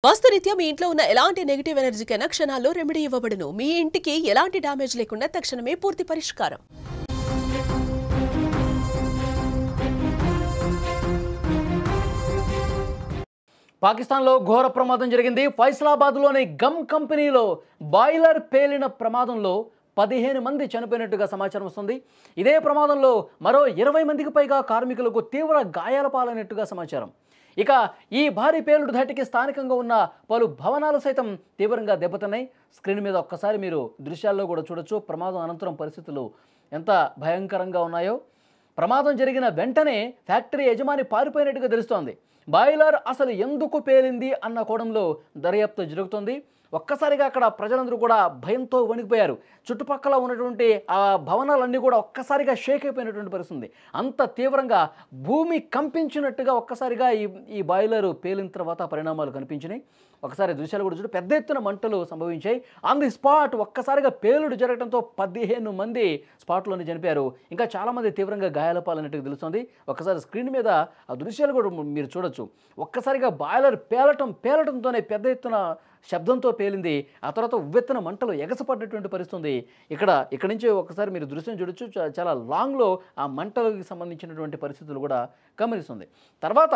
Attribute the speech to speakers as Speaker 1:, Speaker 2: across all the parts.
Speaker 1: వాస్తురీత్యా మీ ఇంట్లో ఉన్న ఎలాంటి నెగటివ్ ఎనర్జీకైనా క్షణాల్లో రెమెడీ ఇవ్వబడును. మీ ఇంటికి ఎలాంటి డ్యామేజ్ లేకుండా తక్షణమే పూర్తి పరిష్కారం.
Speaker 2: పాకిస్తాన్లో ఘోర ప్రమాదం జరిగింది. ఫైసలాబాద్లోని గమ్ కంపెనీలో బాయిలర్ పేలిన ప్రమాదంలో 15 మంది చనిపోయినట్టుగా సమాచారం వస్తుంది. ఇదే ప్రమాదంలో మరో 20 మందికి పైగా కార్మికులకు తీవ్ర గాయాల పాలైనట్టుగా సమాచారం. ఇక ఈ భారీ పేలుడు ధాటికి స్థానికంగా ఉన్న పలు భవనాలు సైతం తీవ్రంగా దెబ్బతిన్నాయి. స్క్రీన్ మీద ఒక్కసారి మీరు దృశ్యాల్లో కూడా చూడొచ్చు. ప్రమాదం అనంతరం పరిస్థితులు ఎంత భయంకరంగా ఉన్నాయో. ప్రమాదం జరిగిన వెంటనే ఫ్యాక్టరీ యజమాని పారిపోయినట్టుగా తెలుస్తోంది. బాయిలర్ అసలు ఎందుకు పేలింది అన్న కోణంలో దర్యాప్తు జరుగుతోంది. ఒక్కసారిగా అక్కడ ప్రజలందరూ కూడా భయంతో వణికిపోయారు. చుట్టుపక్కల ఉన్నటువంటి ఆ భవనాలన్నీ కూడా ఒక్కసారిగా షేక్ అయిపోయినటువంటి పరిస్థితి. అంత తీవ్రంగా భూమి కంపించినట్టుగా ఒక్కసారిగా ఈ బాయిలర్ పేలిన తర్వాత పరిణామాలు కనిపించినాయి. ఒకసారి దృశ్యాలు కూడా చూడు, పెద్ద ఎత్తున మంటలు సంభవించాయి. ఆన్ ది స్పాట్ ఒక్కసారిగా పేలుడు జరగడంతో 15 మంది స్పాట్లోనే చనిపోయారు. ఇంకా చాలామంది తీవ్రంగా గాయాల పాలైనట్టుగా తెలుస్తుంది. ఒక్కసారి స్క్రీన్ మీద ఆ దృశ్యాలు కూడా మీరు చూడొచ్చు. ఒక్కసారిగా బాయిలర్ పేలటంతోనే పెద్ద ఎత్తున శబ్దంతో పేలింది. ఆ తర్వాత ఉవ్వెత్తున మంటలు ఎగసపడ్డటువంటి పరిస్థితుంది. ఇక్కడి నుంచి ఒకసారి మీరు దృశ్యం చూడొచ్చు. చాలా లాంగ్లో ఆ మంటలకు సంబంధించినటువంటి పరిస్థితులు కూడా గమనిస్తుంది. తర్వాత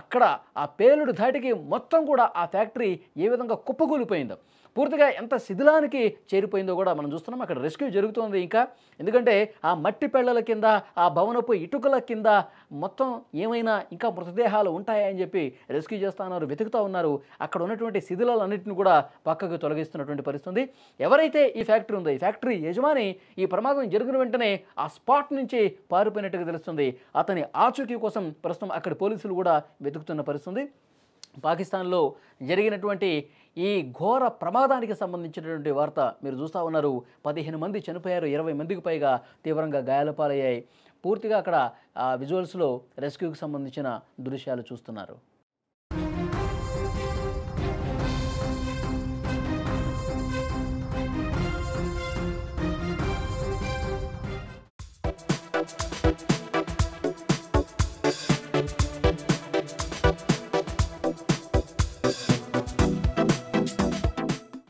Speaker 2: అక్కడ ఆ పేలుడు ధాటికి మొత్తం కూడా ఆ ఫ్యాక్టరీ ఏ విధంగా కుప్పకూలిపోయిందో, పూర్తిగా ఎంత శిథిలానికి చేరిపోయిందో కూడా మనం చూస్తున్నాం. అక్కడ రెస్క్యూ జరుగుతోంది ఇంకా. ఎందుకంటే ఆ మట్టి పెళ్లల కింద, ఆ భవనపు ఇటుకల కింద మొత్తం ఏమైనా ఇంకా మృతదేహాలు ఉంటాయా అని చెప్పి రెస్క్యూ చేస్తూ ఉన్నారు, వెతుకుతూ ఉన్నారు. అక్కడ ఉన్నటువంటి శిథిలాలన్నింటిని కూడా పక్కకు తొలగిస్తున్నటువంటి పరిస్థితి. ఎవరైతే ఈ ఫ్యాక్టరీ ఉందో, ఈ ఫ్యాక్టరీ యజమాని ఈ ప్రమాదం జరిగిన వెంటనే ఆ స్పాట్ నుంచి పారిపోయినట్టుగా తెలుస్తుంది. అతని ఆచూకీ కోసం ప్రస్తుతం అక్కడ పోలీసులు కూడా వెతుకుతున్న పరిస్థితి. పాకిస్తాన్లో జరిగినటువంటి ఈ ఘోర ప్రమాదానికి సంబంధించినటువంటి వార్త మీరు చూస్తూ ఉన్నారు. 15 మంది చనిపోయారు, 20 మందికి పైగా తీవ్రంగా గాయాల పాలయ్యాయి. పూర్తిగా అక్కడ విజువల్స్లో రెస్క్యూకి సంబంధించిన దృశ్యాలు చూస్తున్నారు.